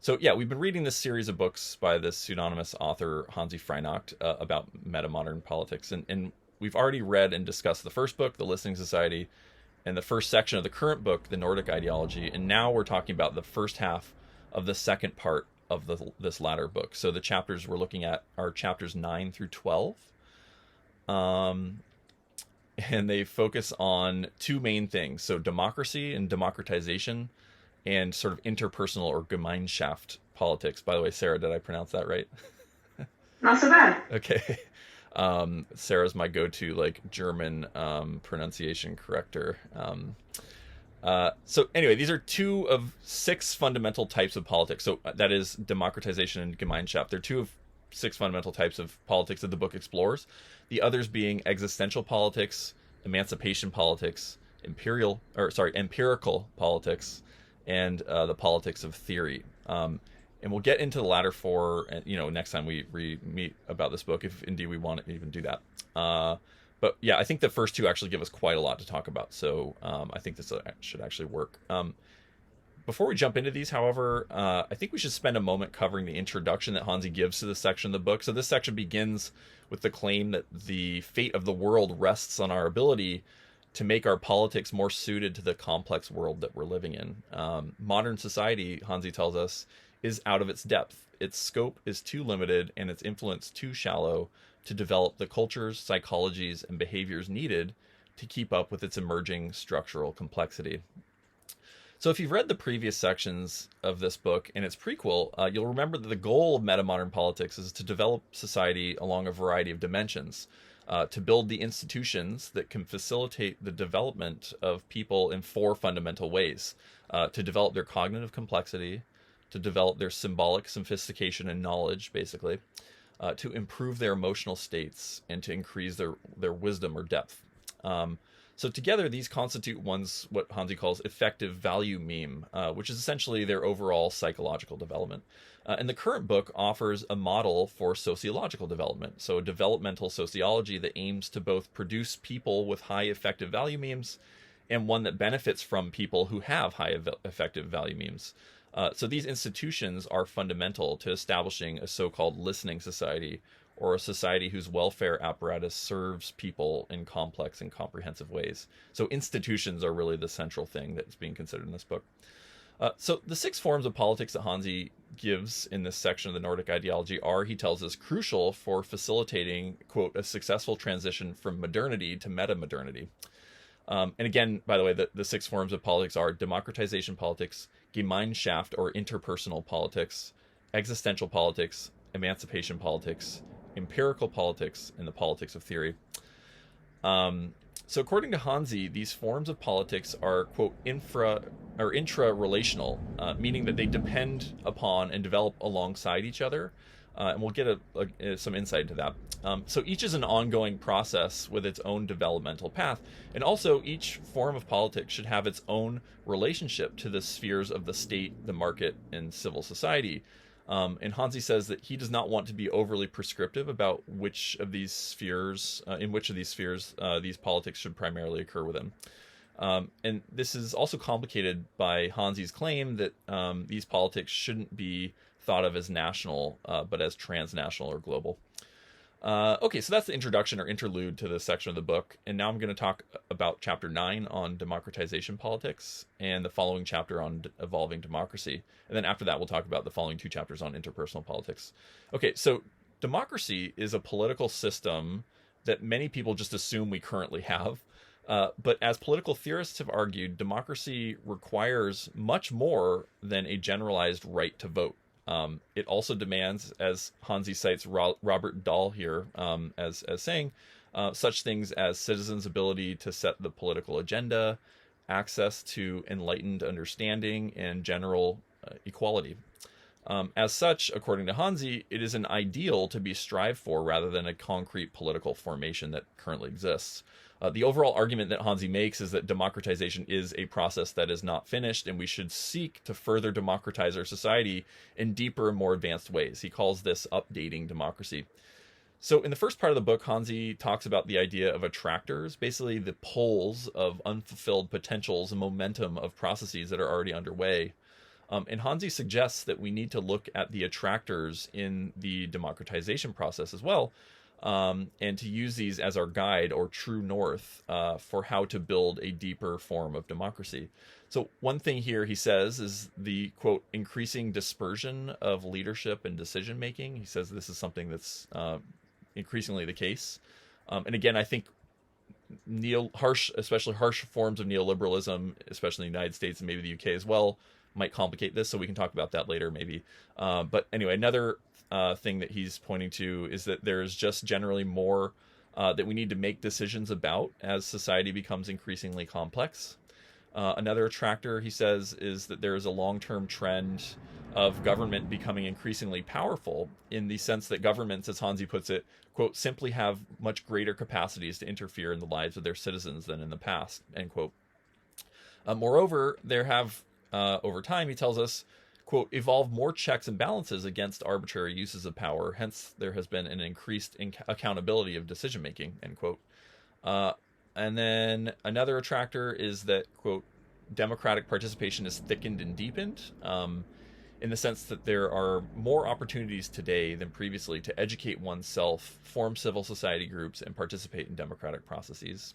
So yeah, we've been reading this series of books by this pseudonymous author Hansi Freinacht about metamodern politics, and we've already read and discussed the first book, The Listening Society, and the first section of the current book, The Nordic Ideology, and now we're talking about the first half of the second part of this latter book. So the chapters we're looking at are chapters 9 through 12. And they focus on two main things. So democracy and democratization, and sort of interpersonal or Gemeinschaft politics. By the way, Sarah, did I pronounce that right? Not so bad. Okay. Sarah's my go-to like German pronunciation corrector. So anyway, these are two of six fundamental types of politics. So that is democratization and Gemeinschaft. They're two of six fundamental types of politics that the book explores. The others being existential politics, emancipation politics, empirical politics, and the politics of theory. And we'll get into the latter four, next time we meet about this book, if indeed we want to even do that. But yeah, I think the first two actually give us quite a lot to talk about. So I think this should actually work. Before we jump into these, however, I think we should spend a moment covering the introduction that Hansi gives to this section of the book. So this section begins with the claim that the fate of the world rests on our ability to make our politics more suited to the complex world that we're living in. Modern society, Hansi tells us, is out of its depth. Its scope is too limited and its influence too shallow to develop the cultures, psychologies, and behaviors needed to keep up with its emerging structural complexity. So if you've read the previous sections of this book and its prequel, you'll remember that the goal of metamodern politics is to develop society along a variety of dimensions, to build the institutions that can facilitate the development of people in four fundamental ways: to develop their cognitive complexity, to develop their symbolic sophistication and knowledge, basically, to improve their emotional states, and to increase their wisdom or depth. So together, these constitute what Hansi calls effective value meme, which is essentially their overall psychological development. And the current book offers a model for sociological development, so a developmental sociology that aims to both produce people with high effective value memes and one that benefits from people who have high effective value memes. So these institutions are fundamental to establishing a so-called listening society, or a society whose welfare apparatus serves people in complex and comprehensive ways. So institutions are really the central thing that's being considered in this book. So the six forms of politics that Hansi gives in this section of the Nordic ideology are, he tells us, crucial for facilitating, quote, a successful transition from modernity to meta-modernity. And again, by the way, the six forms of politics are democratization politics, Gemeinschaft or interpersonal politics, existential politics, emancipation politics, empirical politics, and the politics of theory. So according to Hansi, these forms of politics are, quote, intra-relational, meaning that they depend upon and develop alongside each other. And we'll get some insight into that. So each is an ongoing process with its own developmental path. And also each form of politics should have its own relationship to the spheres of the state, the market, and civil society. And Hansi says that he does not want to be overly prescriptive about in which of these spheres these politics should primarily occur within. And this is also complicated by Hansi's claim that these politics shouldn't be thought of as national, but as transnational or global. Okay, so that's the introduction or interlude to this section of the book. And now I'm going to talk about chapter 9 on democratization politics and the following chapter on evolving democracy. And then after that, we'll talk about the following two chapters on interpersonal politics. Okay, so democracy is a political system that many people just assume we currently have. But as political theorists have argued, democracy requires much more than a generalized right to vote. It also demands, as Hansi cites Robert Dahl here as saying, such things as citizens' ability to set the political agenda, access to enlightened understanding, and general equality. As such, according to Hansi, it is an ideal to be strived for rather than a concrete political formation that currently exists. The overall argument that Hansi makes is that democratization is a process that is not finished, and we should seek to further democratize our society in deeper and more advanced ways. He calls this updating democracy. So in the first part of the book, Hansi talks about the idea of attractors, basically the poles of unfulfilled potentials and momentum of processes that are already underway. And Hansi suggests that we need to look at the attractors in the democratization process as well, and to use these as our guide or true north for how to build a deeper form of democracy. So, one thing here he says is the quote, increasing dispersion of leadership and decision making. He says this is something that's increasingly the case. And again, I think especially harsh forms of neoliberalism, especially in the United States and maybe the UK as well, might complicate this. So we can talk about that later, maybe. But anyway, another thing that he's pointing to is that there's just generally more that we need to make decisions about as society becomes increasingly complex. Another attractor, he says, is that there is a long-term trend of government becoming increasingly powerful, in the sense that governments, as Hansi puts it, quote, simply have much greater capacities to interfere in the lives of their citizens than in the past, end quote. Moreover, there have, over time, he tells us, quote, evolved more checks and balances against arbitrary uses of power. Hence, there has been an increased accountability of decision making, end quote. And then another attractor is that, quote, democratic participation is thickened and deepened, in the sense that there are more opportunities today than previously to educate oneself, form civil society groups, and participate in democratic processes.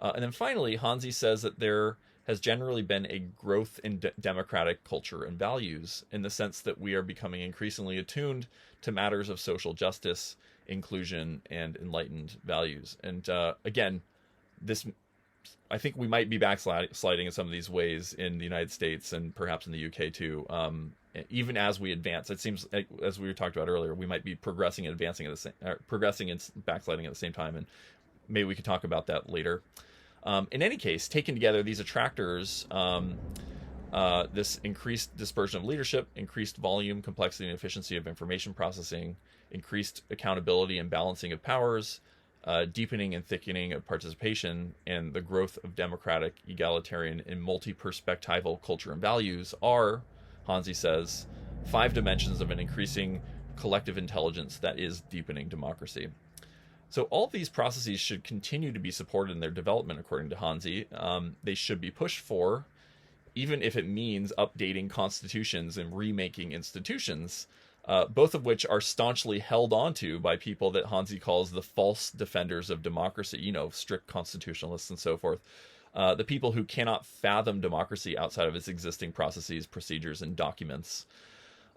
And then finally, Hansi says that there has generally been a growth in democratic culture and values, in the sense that we are becoming increasingly attuned to matters of social justice, inclusion, and enlightened values. And again, this, I think we might be backsliding in some of these ways in the United States and perhaps in the UK too. Even as we advance, it seems like, as we talked about earlier, we might be progressing and advancing at the same, progressing and backsliding at the same time, and maybe we can talk about that later. In any case, taken together, these attractors, this increased dispersion of leadership, increased volume, complexity, and efficiency of information processing, increased accountability and balancing of powers, deepening and thickening of participation, and the growth of democratic, egalitarian, and multi-perspectival culture and values are, Hansi says, 5 dimensions of an increasing collective intelligence that is deepening democracy. So all of these processes should continue to be supported in their development, according to Hansi. They should be pushed for, even if it means updating constitutions and remaking institutions, both of which are staunchly held onto by people that Hansi calls the false defenders of democracy, strict constitutionalists and so forth. The people who cannot fathom democracy outside of its existing processes, procedures, and documents.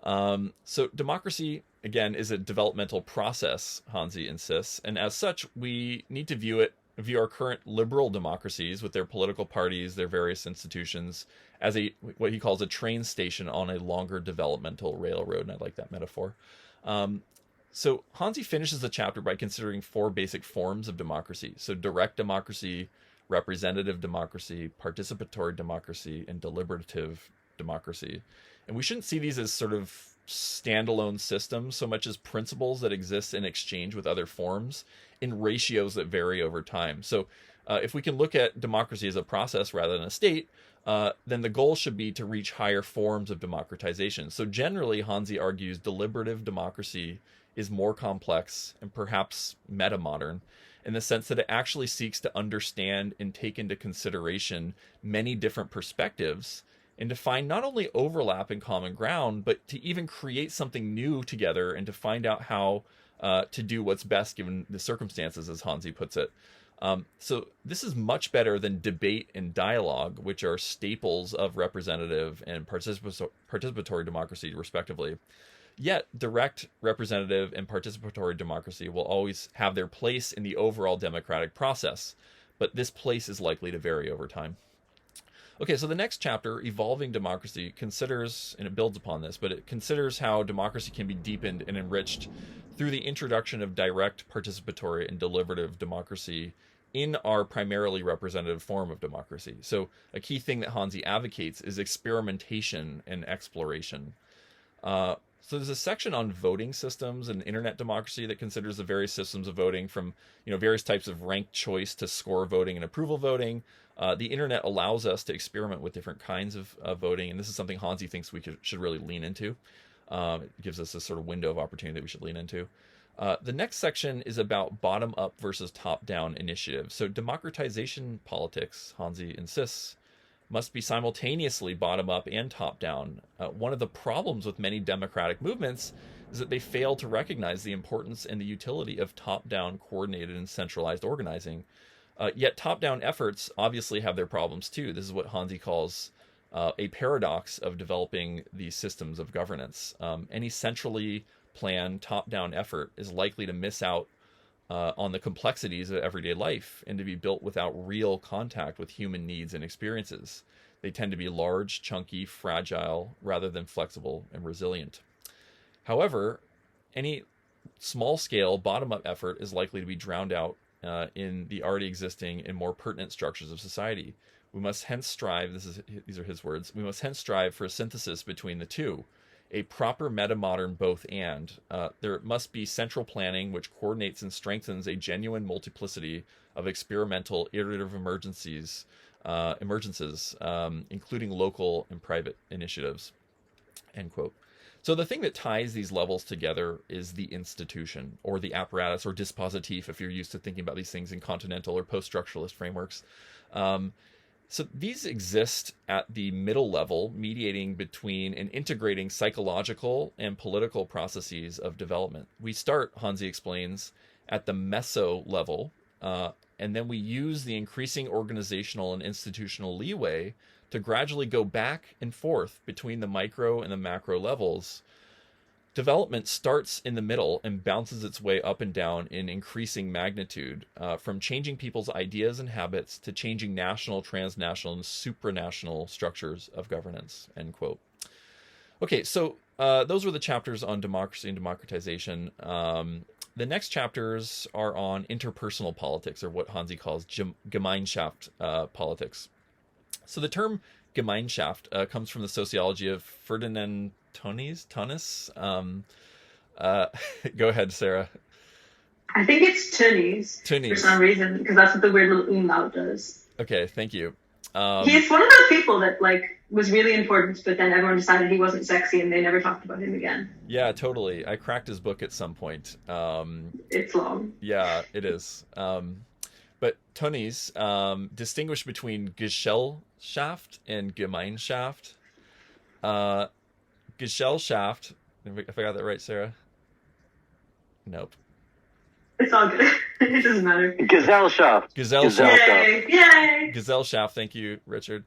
So democracy, again, is a developmental process, Hansi insists, and as such, we need to view our current liberal democracies with their political parties, their various institutions, as what he calls a train station on a longer developmental railroad, and I like that metaphor. So Hansi finishes the chapter by considering 4 basic forms of democracy. So direct democracy, representative democracy, participatory democracy, and deliberative democracy. And we shouldn't see these as sort of standalone systems so much as principles that exist in exchange with other forms in ratios that vary over time. So if we can look at democracy as a process rather than a state, then the goal should be to reach higher forms of democratization. So generally, Hansi argues deliberative democracy is more complex and perhaps meta-modern, in the sense that it actually seeks to understand and take into consideration many different perspectives, and to find not only overlap and common ground, but to even create something new together, and to find out how to do what's best given the circumstances, as Hansi puts it. So this is much better than debate and dialogue, which are staples of representative and participatory democracy, respectively. Yet, direct, representative, and participatory democracy will always have their place in the overall democratic process, but this place is likely to vary over time. Okay, so the next chapter, Evolving Democracy, considers, and it builds upon this, but it considers how democracy can be deepened and enriched through the introduction of direct, participatory, and deliberative democracy in our primarily representative form of democracy. So a key thing that Hansi advocates is experimentation and exploration. So there's a section on voting systems and internet democracy that considers the various systems of voting, from various types of ranked choice to score voting and approval voting. The internet allows us to experiment with different kinds of voting, and this is something Hansi thinks we should really lean into. It gives us a sort of window of opportunity that we should lean into. The next section is about bottom-up versus top-down initiatives. So democratization politics, Hansi insists, must be simultaneously bottom up and top down. One of the problems with many democratic movements is that they fail to recognize the importance and the utility of top down, coordinated, and centralized organizing. Yet top down efforts obviously have their problems too. This is what Hanzi calls a paradox of developing these systems of governance. Any centrally planned top down effort is likely to miss out on the complexities of everyday life and to be built without real contact with human needs and experiences. They tend to be large, chunky, fragile, rather than flexible and resilient. However, any small scale, bottom up effort is likely to be drowned out in the already existing and more pertinent structures of society. We must hence strive, these are his words, we must hence strive for a synthesis between the two, a proper meta-modern both and. There must be central planning which coordinates and strengthens a genuine multiplicity of experimental iterative emergences, including local and private initiatives, end quote. So the thing that ties these levels together is the institution or the apparatus or dispositif if you're used to thinking about these things in continental or post-structuralist frameworks. So these exist at the middle level, mediating between and integrating psychological and political processes of development. We start, Hanzi explains, at the meso level, and then we use the increasing organizational and institutional leeway to gradually go back and forth between the micro and the macro levels. Development starts in the middle and bounces its way up and down in increasing magnitude, from changing people's ideas and habits to changing national, transnational, and supranational structures of governance, end quote. Okay, so those were the chapters on democracy and democratization. The next chapters are on interpersonal politics, or what Hanzi calls Gemeinschaft politics. So the term Gemeinschaft comes from the sociology of Ferdinand Tönnies. Go ahead, Sarah. I think it's Tönnies for some reason, because that's what the weird little umlaut does. Okay, thank you. He's one of those people that was really important, but then everyone decided he wasn't sexy and they never talked about him again. Yeah, totally. I cracked his book at some point. It's long. Yeah, it is. But Tönnies distinguished between Gesellschaft and Gemeinschaft. Gesellschaft, if I got that right, Sarah? Nope. It's all good. It doesn't matter. Gesellschaft. Yay! Gesellschaft, thank you, Richard.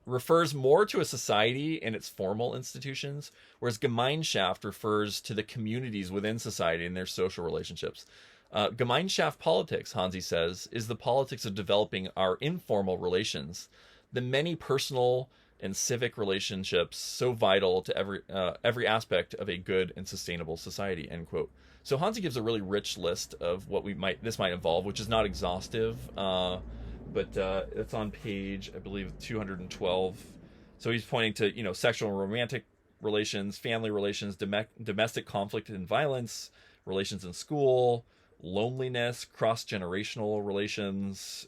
Refers more to a society and its formal institutions, whereas Gemeinschaft refers to the communities within society and their social relationships. Gemeinschaft politics, Hanzi says, is the politics of developing our informal relations, the many personal and civic relationships so vital to every aspect of a good and sustainable society, end quote. So Hanzi gives a really rich list of what this might involve, which is not exhaustive, but it's on page, I believe, 212. So he's pointing to, sexual and romantic relations, family relations, domestic conflict and violence, relations in school, loneliness, cross-generational relations,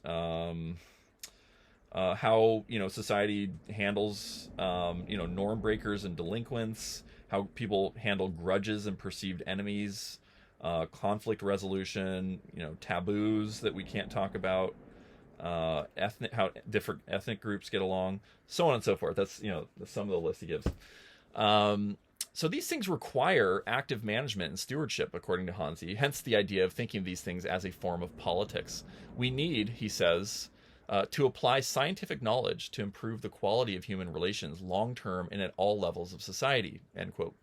how society handles norm breakers and delinquents, how people handle grudges and perceived enemies, conflict resolution, taboos that we can't talk about, how different ethnic groups get along, so on and so forth. That's some of the list he gives. So these things require active management and stewardship, according to Hanzi, hence the idea of thinking of these things as a form of politics. We need, he says, to apply scientific knowledge to improve the quality of human relations long-term and at all levels of society, end quote.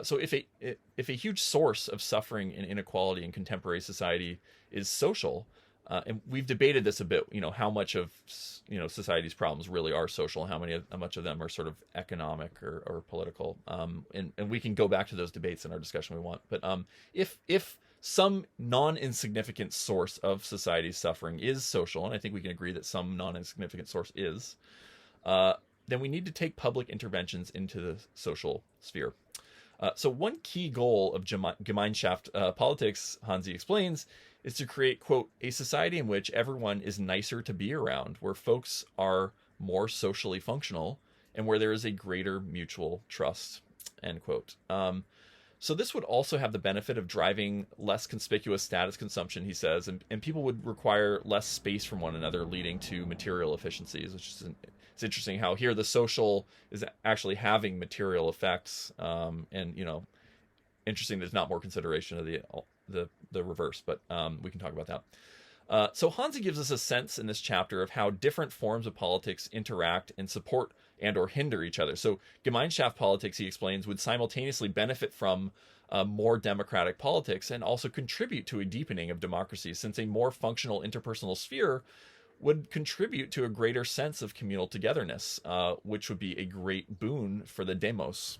So if a huge source of suffering and inequality in contemporary society is social, and we've debated this a bit, how much of society's problems really are social, how much of them are sort of economic or political, and we can go back to those debates in our discussion we want. But if some non-insignificant source of society's suffering is social, and I think we can agree that some non-insignificant source is, then we need to take public interventions into the social sphere. So one key goal of Gemeinschaft politics, Hanzi explains, is to create, quote, a society in which everyone is nicer to be around, where folks are more socially functional, and where there is a greater mutual trust, end quote. So this would also have the benefit of driving less conspicuous status consumption, he says, and people would require less space from one another, leading to material efficiencies, which is it's interesting how here the social is actually having material effects, and interesting there's not more consideration of the reverse, but we can talk about that. So Hansi gives us a sense in this chapter of how different forms of politics interact and support and or hinder each other. So Gemeinschaft politics, he explains, would simultaneously benefit from more democratic politics and also contribute to a deepening of democracy, since a more functional interpersonal sphere would contribute to a greater sense of communal togetherness, which would be a great boon for the demos.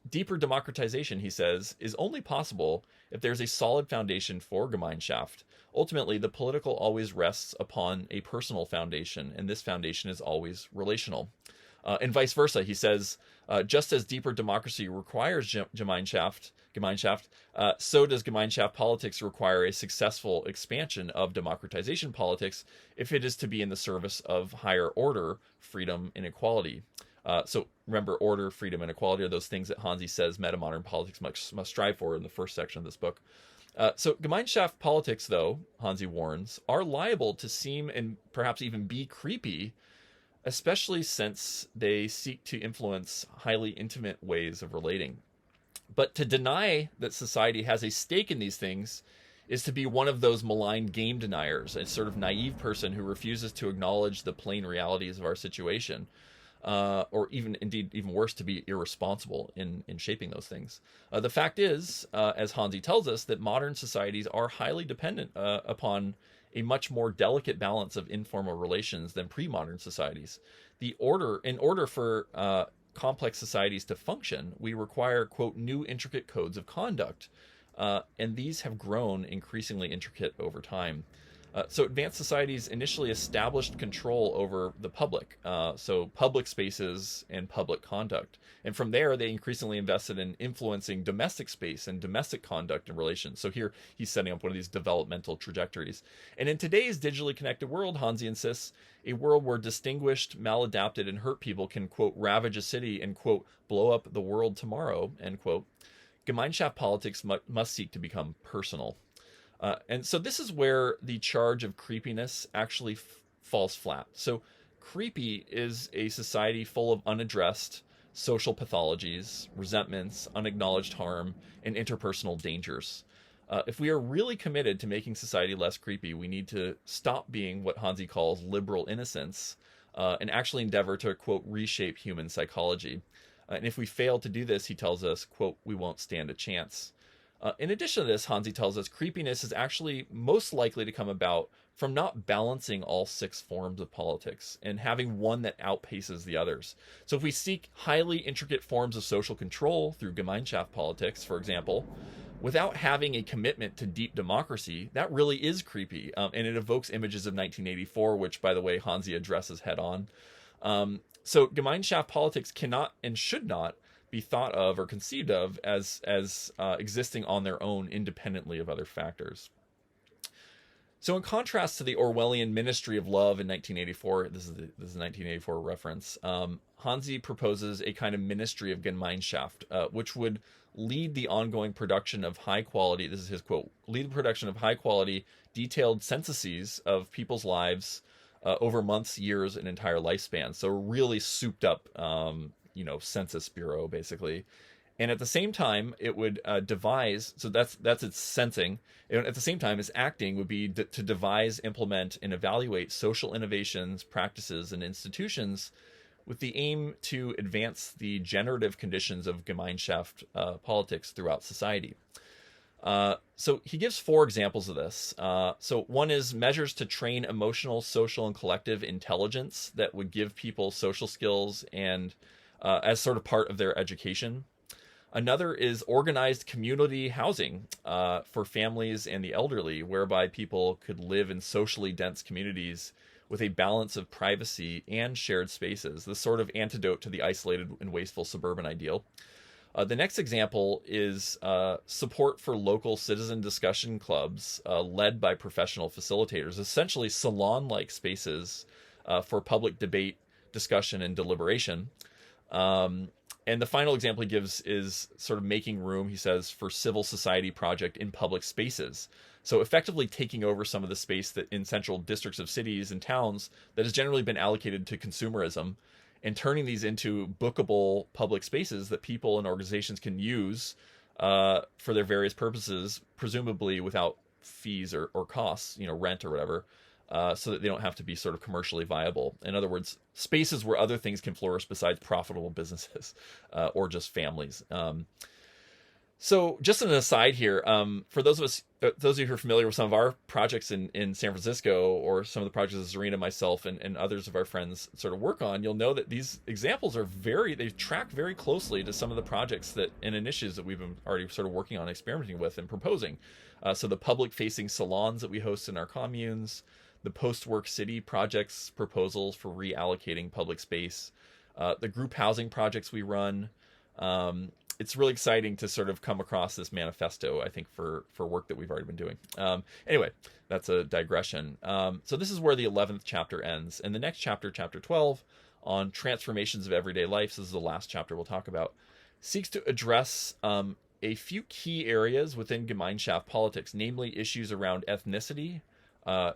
Deeper democratization, he says, is only possible if there's a solid foundation for Gemeinschaft. Ultimately, the political always rests upon a personal foundation, and this foundation is always relational. And vice versa, he says, just as deeper democracy requires Gemeinschaft, so does Gemeinschaft politics require a successful expansion of democratization politics if it is to be in the service of higher order, freedom, and equality. So remember, order, freedom, and equality are those things that Hansi says meta-modern politics must strive for in the first section of this book. So Gemeinschaft politics, though, Hansi warns, are liable to seem and perhaps even be creepy, especially since they seek to influence highly intimate ways of relating. But to deny that society has a stake in these things is to be one of those maligned game deniers, a sort of naive person who refuses to acknowledge the plain realities of our situation. Or even worse, to be irresponsible in shaping those things. The fact is, as Hansi tells us, that modern societies are highly dependent upon a much more delicate balance of informal relations than pre-modern societies. In order for complex societies to function, we require, quote, new intricate codes of conduct, and these have grown increasingly intricate over time. So advanced societies initially established control over the public, so public spaces and public conduct. And from there, they increasingly invested in influencing domestic space and domestic conduct and relations. So here he's setting up one of these developmental trajectories. And in today's digitally connected world, Hansi insists, a world where distinguished, maladapted, and hurt people can, quote, ravage a city and, quote, blow up the world tomorrow, end quote, Gemeinschaft politics must seek to become personal. And so this is where the charge of creepiness actually falls flat. So creepy is a society full of unaddressed social pathologies, resentments, unacknowledged harm, and interpersonal dangers. If we are really committed to making society less creepy, we need to stop being what Hansi calls liberal innocence and actually endeavor to, quote, reshape human psychology. And if we fail to do this, he tells us, quote, we won't stand a chance. In addition to this, Hansi tells us creepiness is actually most likely to come about from not balancing all six forms of politics and having one that outpaces the others. So if we seek highly intricate forms of social control through Gemeinschaft politics, for example, without having a commitment to deep democracy, that really is creepy. And it evokes images of 1984, which, by the way, Hansi addresses head on. So Gemeinschaft politics cannot and should not be thought of or conceived of as existing on their own independently of other factors. So in contrast to the Orwellian Ministry of Love in 1984, this is a 1984 reference, Hansi proposes a kind of ministry of Gemeinschaft, which would lead the ongoing production of high quality, this is his quote, lead the production of high quality, detailed censuses of people's lives over months, years, and entire lifespans. So really souped up census bureau, basically. And at the same time, it would devise, so that's its sensing. And at the same time, its acting would be to devise, implement, and evaluate social innovations, practices, and institutions with the aim to advance the generative conditions of Gemeinschaft politics throughout society. So he gives 4 examples of this. So one is measures to train emotional, social, and collective intelligence that would give people social skills and as sort of part of their education. Another is organized community housing for families and the elderly, whereby people could live in socially dense communities with a balance of privacy and shared spaces, the sort of antidote to the isolated and wasteful suburban ideal. The next example is support for local citizen discussion clubs led by professional facilitators, essentially salon-like spaces for public debate, discussion, and deliberation. And the final example he gives is sort of making room, he says, for civil society project in public spaces. So effectively taking over some of the space that in central districts of cities and towns that has generally been allocated to consumerism, and turning these into bookable public spaces that people and organizations can use for their various purposes, presumably without fees or costs, rent or whatever, so that they don't have to be sort of commercially viable. In other words, spaces where other things can flourish besides profitable businesses or just families. So just an aside here, for those of you who are familiar with some of our projects in San Francisco, or some of the projects that Zarina, myself, and others of our friends sort of work on, you'll know that these examples they track very closely to some of the projects and initiatives that we've been already sort of working on, experimenting with, and proposing. So the public-facing salons that we host in our communes, the post-work city projects proposals for reallocating public space, the group housing projects we run. It's really exciting to sort of come across this manifesto, I think, for work that we've already been doing. Anyway, that's a digression. So this is where the 11th chapter ends. And the next chapter, chapter 12, on transformations of everyday life, this is the last chapter we'll talk about, seeks to address a few key areas within Gemeinschaft politics, namely issues around ethnicity,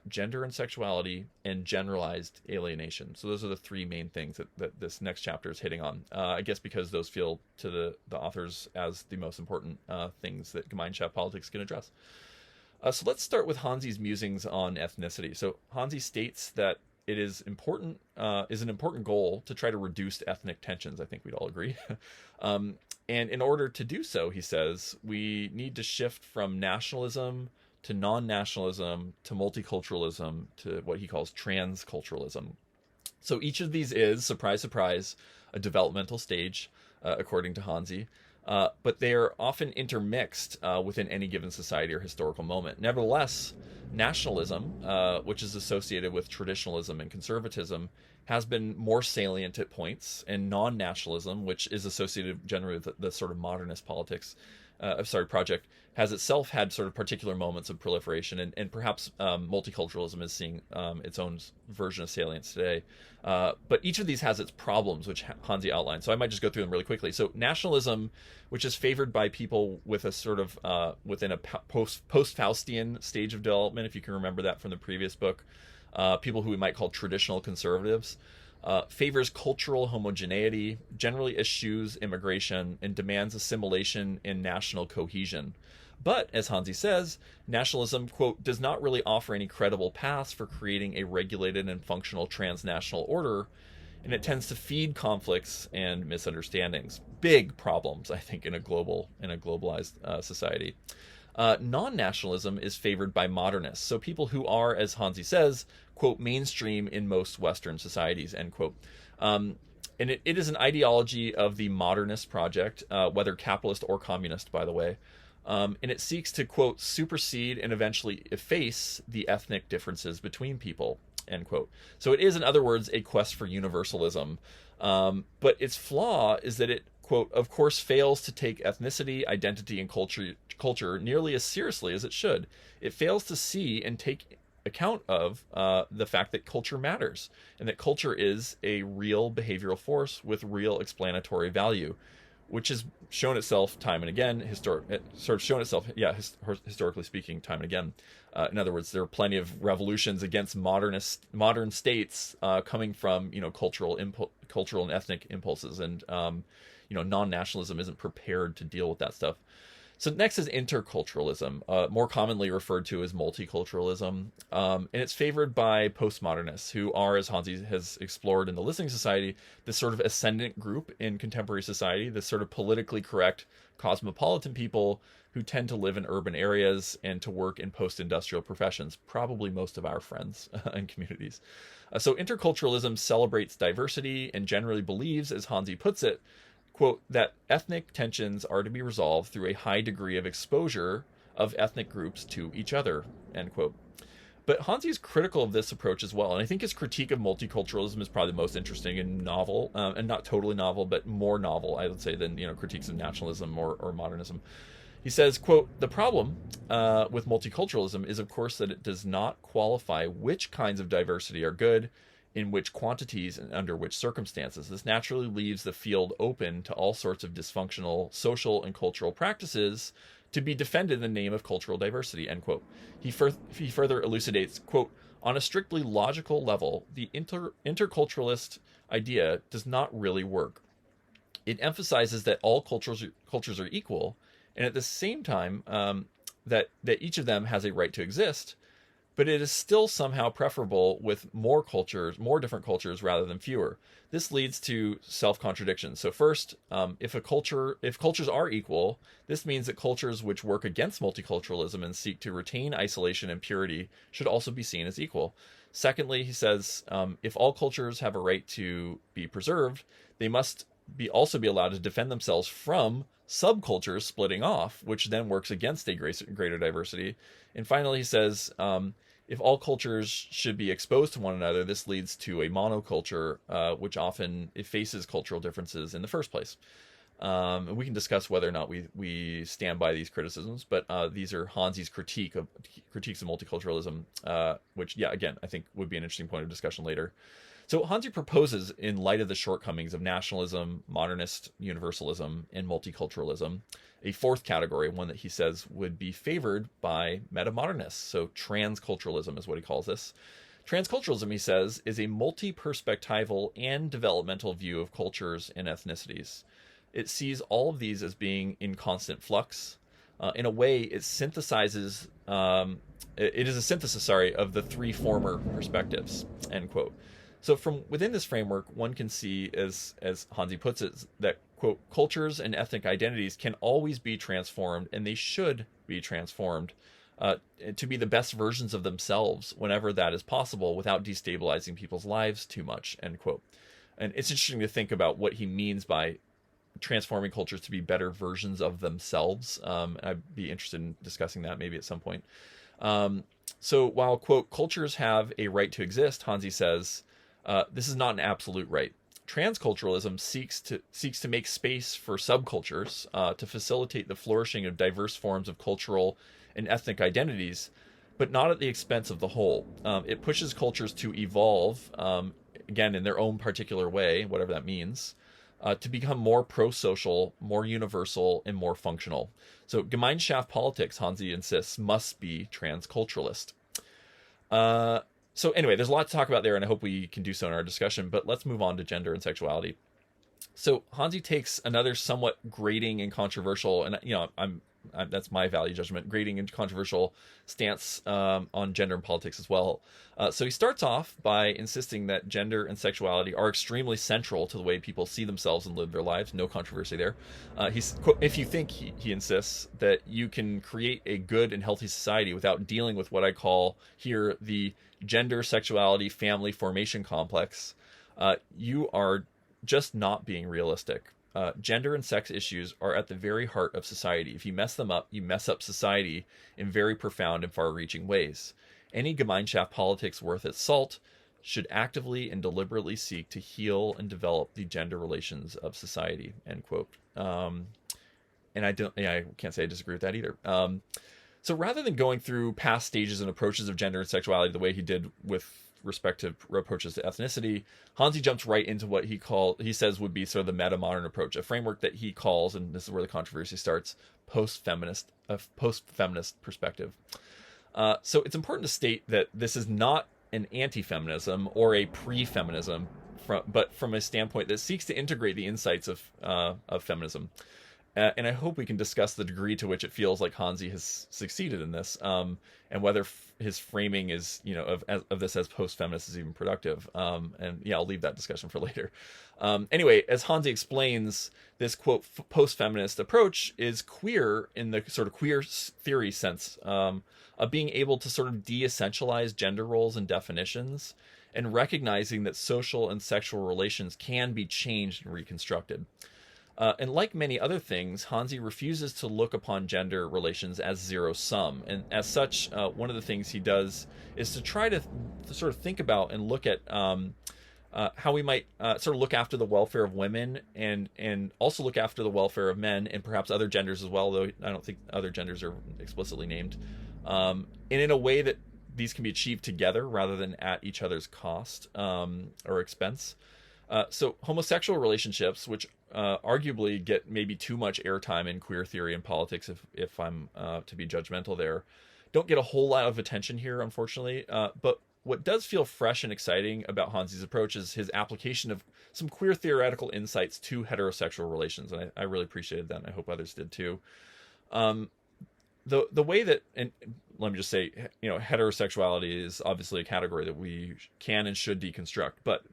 gender and sexuality, and generalized alienation. So those are the three main things that this next chapter is hitting on. I guess because those feel to the authors as the most important things that Gemeinschaft politics can address. So let's start with Hansi's musings on ethnicity. So Hansi states that it is an important goal to try to reduce ethnic tensions. I think we'd all agree. And in order to do so, he says, we need to shift from nationalism to non-nationalism, to multiculturalism, to what he calls transculturalism. So each of these is, surprise, surprise, a developmental stage, according to Hansi, but they are often intermixed within any given society or historical moment. Nevertheless, nationalism, which is associated with traditionalism and conservatism, has been more salient at points, and non-nationalism, which is associated generally with the sort of modernist politics, project, has itself had sort of particular moments of proliferation, and perhaps multiculturalism is seeing its own version of salience today. But each of these has its problems, which Hansi outlined. So I might just go through them really quickly. So nationalism, which is favored by people with a sort of within a post-Faustian stage of development, if you can remember that from the previous book, people who we might call traditional conservatives, favors cultural homogeneity, generally eschews immigration, and demands assimilation and national cohesion. But, as Hansi says, nationalism, quote, does not really offer any credible paths for creating a regulated and functional transnational order, and it tends to feed conflicts and misunderstandings. Big problems, I think, in a globalized society. Non-nationalism is favored by modernists, so people who are, as Hansi says, quote, mainstream in most Western societies, end quote. And it is an ideology of the modernist project, whether capitalist or communist, by the way. And it seeks to, quote, supersede and eventually efface the ethnic differences between people, end quote. So it is, in other words, a quest for universalism. But its flaw is that it, quote, of course, fails to take ethnicity, identity, and culture nearly as seriously as it should. It fails to see and take account of the fact that culture matters, and that culture is a real behavioral force with real explanatory value, which has shown itself time and again, historically speaking, time and again. In other words, there are plenty of revolutions against modern states coming from cultural and ethnic impulses, and non-nationalism isn't prepared to deal with that stuff. So next is interculturalism, more commonly referred to as multiculturalism, and it's favored by postmodernists, who are, as Hansi has explored in the Listening Society, this sort of ascendant group in contemporary society, this sort of politically correct cosmopolitan people who tend to live in urban areas and to work in post-industrial professions, probably most of our friends and communities. So interculturalism celebrates diversity and generally believes, as Hansi puts it, quote, that ethnic tensions are to be resolved through a high degree of exposure of ethnic groups to each other, end quote. But Hansi is critical of this approach as well, and I think his critique of multiculturalism is probably the most interesting and novel, and not totally novel, but more novel, I would say, than critiques of nationalism or modernism. He says, quote, the problem with multiculturalism is, of course, that it does not qualify which kinds of diversity are good, in which quantities and under which circumstances. This naturally leaves the field open to all sorts of dysfunctional social and cultural practices to be defended in the name of cultural diversity, end quote. He further elucidates, quote, on a strictly logical level, the interculturalist idea does not really work. It emphasizes that all cultures are equal, and at the same time that each of them has a right to exist, but it is still somehow preferable with more different cultures rather than fewer. This leads to self-contradiction. So first, if cultures are equal, this means that cultures which work against multiculturalism and seek to retain isolation and purity should also be seen as equal. Secondly, he says, if all cultures have a right to be preserved, they must also be allowed to defend themselves from subcultures splitting off, which then works against a greater diversity. And finally, he says, if all cultures should be exposed to one another, this leads to a monoculture, which often effaces cultural differences in the first place. And we can discuss whether or not we stand by these criticisms, but these are Hansi's critiques of multiculturalism, which, yeah, again, I think would be an interesting point of discussion later. So Hansi proposes, in light of the shortcomings of nationalism, modernist universalism, and multiculturalism, a fourth category, one that he says would be favored by metamodernists. So transculturalism is what he calls this. Transculturalism, he says, is a multi-perspectival and developmental view of cultures and ethnicities. It sees all of these as being in constant flux. In a way, it synthesizes. It is a synthesis, of the three former perspectives. End quote. So from within this framework, one can see, as Hansi puts it, that, quote, cultures and ethnic identities can always be transformed, and they should be transformed to be the best versions of themselves whenever that is possible without destabilizing people's lives too much, end quote. And it's interesting to think about what he means by transforming cultures to be better versions of themselves. I'd be interested in discussing that maybe at some point. So while, quote, cultures have a right to exist, Hansi says, this is not an absolute right. Transculturalism seeks to make space for subcultures to facilitate the flourishing of diverse forms of cultural and ethnic identities, but not at the expense of the whole. It pushes cultures to evolve, again, in their own particular way, whatever that means, to become more pro-social, more universal, and more functional. So Gemeinschaft politics, Hansi insists, must be transculturalist. So anyway, there's a lot to talk about there, and I hope we can do so in our discussion, but let's move on to gender and sexuality. So Hansi takes another somewhat grating and controversial, and I'm that's my value judgment, grating and controversial stance on gender and politics as well. So he starts off by insisting that gender and sexuality are extremely central to the way people see themselves and live their lives. No controversy there. If you think, he insists, that you can create a good and healthy society without dealing with what I call here the gender, sexuality, family formation complex, you are just not being realistic. Gender and sex issues are at the very heart of society. If you mess them up, you mess up society in very profound and far-reaching ways. Any Gemeinschaft politics worth its salt should actively and deliberately seek to heal and develop the gender relations of society, end quote. And I can't say I disagree with that either. So rather than going through past stages and approaches of gender and sexuality the way he did with respect to approaches to ethnicity, Hansi jumps right into what he says would be sort of the meta-modern approach, a framework that he calls, and this is where the controversy starts, post-feminist perspective. So it's important to state that this is not an anti-feminism or a pre-feminism, but from a standpoint that seeks to integrate the insights of feminism. And I hope we can discuss the degree to which it feels like Hansi has succeeded in this, and whether his framing is, of this as post-feminist is even productive. And yeah, I'll leave that discussion for later. Anyway, as Hansi explains, this, quote, post-feminist approach is queer in the sort of queer theory sense, of being able to sort of de-essentialize gender roles and definitions, and recognizing that social and sexual relations can be changed and reconstructed. And like many other things, Hansi refuses to look upon gender relations as zero-sum. And as such, one of the things he does is to try to sort of think about and look at how we might sort of look after the welfare of women and also look after the welfare of men and perhaps other genders as well, though I don't think other genders are explicitly named. And in a way that these can be achieved together rather than at each other's cost or expense. So homosexual relationships, which arguably get maybe too much airtime in queer theory and politics, if I'm to be judgmental there, don't get a whole lot of attention here, unfortunately. But what does feel fresh and exciting about Hansi's approach is his application of some queer theoretical insights to heterosexual relations, and I really appreciated that. And I hope others did too. Um, the way that, and let me just say, heterosexuality is obviously a category that we can and should deconstruct, but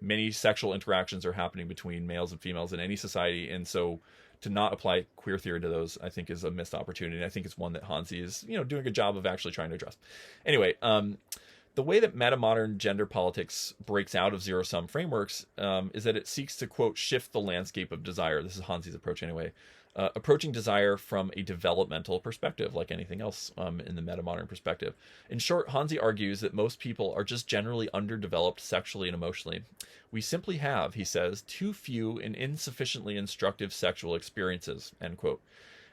many sexual interactions are happening between males and females in any society, and so to not apply queer theory to those, I think, is a missed opportunity. I think it's one that Hansi is doing a good job of actually trying to address. Anyway, the way that metamodern gender politics breaks out of zero-sum frameworks is that it seeks to, quote, shift the landscape of desire. This is Hansi's approach anyway. Approaching desire from a developmental perspective, like anything else in the metamodern perspective. In short, Hansi argues that most people are just generally underdeveloped sexually and emotionally. We simply have, he says, too few and insufficiently instructive sexual experiences, end quote.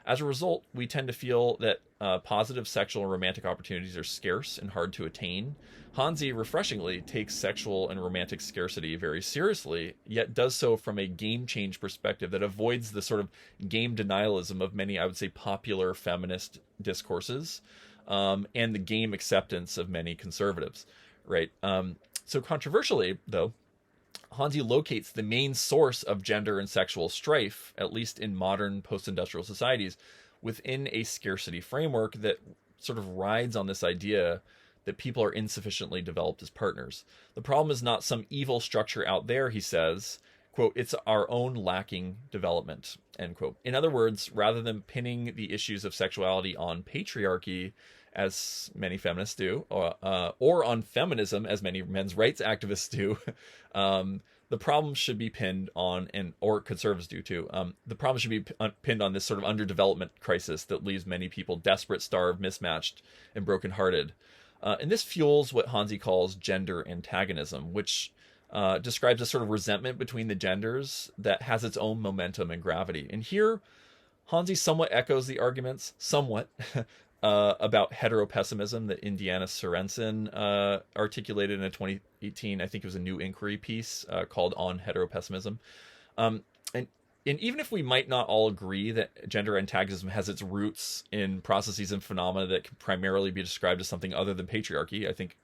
As a result, we tend to feel that positive sexual and romantic opportunities are scarce and hard to attain. Hansi, refreshingly, takes sexual and romantic scarcity very seriously, yet does so from a game change perspective that avoids the sort of game denialism of many, I would say, popular feminist discourses, and the game acceptance of many conservatives, right? So controversially, though, Hansi locates the main source of gender and sexual strife, at least in modern post-industrial societies, within a scarcity framework that sort of rides on this idea that people are insufficiently developed as partners. The problem is not some evil structure out there, he says, quote, it's our own lacking development, end quote. In other words, rather than pinning the issues of sexuality on patriarchy, as many feminists do, or on feminism, as many men's rights activists do, the problem should be pinned on, or conservatives do too, the problem should be pinned on this sort of underdevelopment crisis that leaves many people desperate, starved, mismatched, and brokenhearted. And this fuels what Hansi calls gender antagonism, which describes a sort of resentment between the genders that has its own momentum and gravity. And here, Hansi somewhat echoes the arguments, somewhat, about heteropessimism that Indiana Sorensen articulated in a 2018, I think it was a New Inquiry piece called On Heteropessimism. And even if we might not all agree that gender antagonism has its roots in processes and phenomena that can primarily be described as something other than patriarchy, I think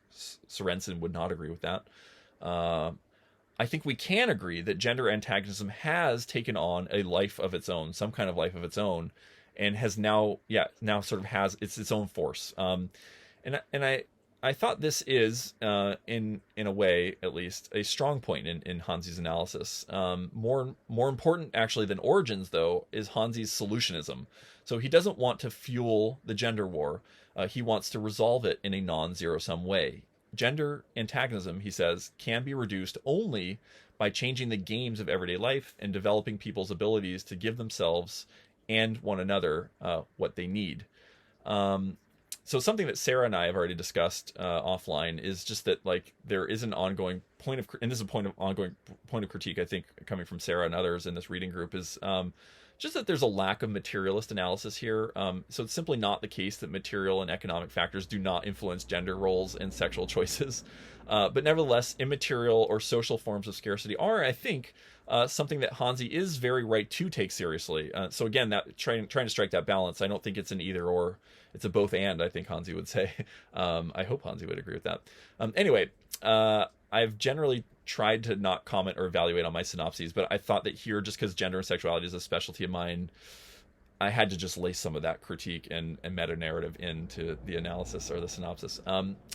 Sorensen would not agree with that. I think we can agree that gender antagonism has taken on a life of its own, some kind of life of its own, and has now sort of has its own force. And I thought this is, in a way at least, a strong point in Hansi's analysis. More important actually than origins, though, is Hansi's solutionism. So he doesn't want to fuel the gender war. He wants to resolve it in a non-zero-sum way. Gender antagonism, he says, can be reduced only by changing the games of everyday life and developing people's abilities to give themselves and one another what they need. So something that Sarah and I have already discussed offline is just that, like, there is an ongoing point of, and this is a ongoing point of critique, I think, coming from Sarah and others in this reading group, is just that there's a lack of materialist analysis here. So it's simply not the case that material and economic factors do not influence gender roles and sexual choices. But nevertheless, immaterial or social forms of scarcity are, I think, something that Hansi is very right to take seriously. So again, that trying to strike that balance, I don't think it's an either or. It's a both and, I think Hansi would say. I hope Hansi would agree with that. Anyway, I've generally tried to not comment or evaluate on my synopses, but I thought that here, just because gender and sexuality is a specialty of mine, I had to just lay some of that critique and meta-narrative into the analysis or the synopsis.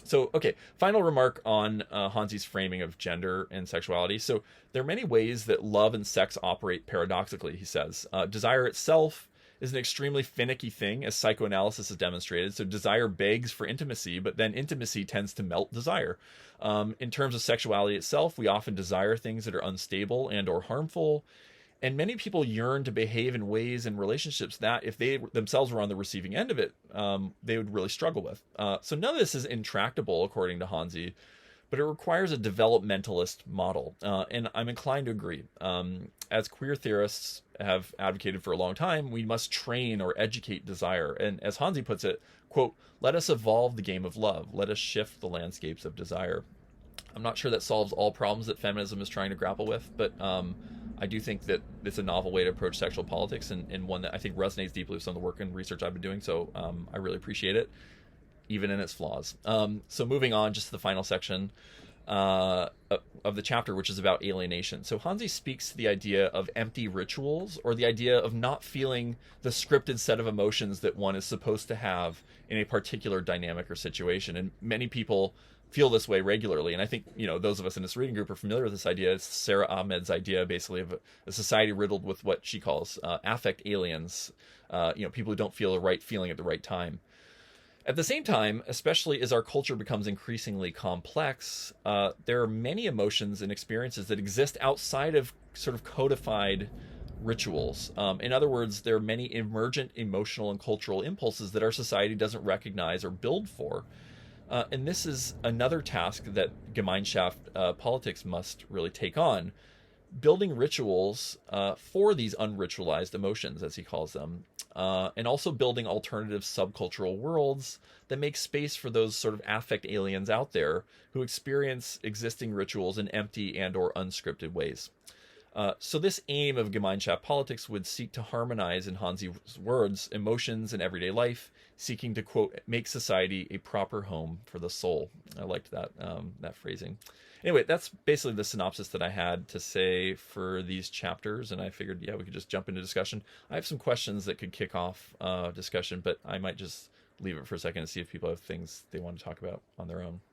So, okay, final remark on Hansi's framing of gender and sexuality. So there are many ways that love and sex operate paradoxically, he says. Desire itself is an extremely finicky thing, as psychoanalysis has demonstrated. So desire begs for intimacy, but then intimacy tends to melt desire. In terms of sexuality itself, we often desire things that are unstable and or harmful. And many people yearn to behave in ways in relationships that, if they themselves were on the receiving end of it, they would really struggle with. So none of this is intractable, according to Hansi, but it requires a developmentalist model. And I'm inclined to agree. As queer theorists have advocated for a long time, we must train or educate desire. And as Hansi puts it, quote, let us evolve the game of love. Let us shift the landscapes of desire. I'm not sure that solves all problems that feminism is trying to grapple with, but I do think that it's a novel way to approach sexual politics, and one that I think resonates deeply with some of the work and research I've been doing. So I really appreciate it, even in its flaws. So moving on, just to the final section of the chapter, which is about alienation. So Hansi speaks to the idea of empty rituals, or the idea of not feeling the scripted set of emotions that one is supposed to have in a particular dynamic or situation. And many people feel this way regularly. And I think, those of us in this reading group are familiar with this idea. It's Sarah Ahmed's idea, basically, of a society riddled with what she calls affect aliens, people who don't feel the right feeling at the right time. At the same time, especially as our culture becomes increasingly complex, there are many emotions and experiences that exist outside of sort of codified rituals. In other words, there are many emergent emotional and cultural impulses that our society doesn't recognize or build for. And this is another task that Gemeinschaft politics must really take on. Building rituals for these unritualized emotions, as he calls them, and also building alternative subcultural worlds that make space for those sort of affect aliens out there who experience existing rituals in empty and or unscripted ways. So this aim of Gemeinschaft politics would seek to harmonize, in Hansi's words, emotions in everyday life, seeking to, quote, make society a proper home for the soul. I liked that phrasing. Anyway, that's basically the synopsis that I had to say for these chapters, and I figured, we could just jump into discussion. I have some questions that could kick off discussion, but I might just leave it for a second and see if people have things they want to talk about on their own.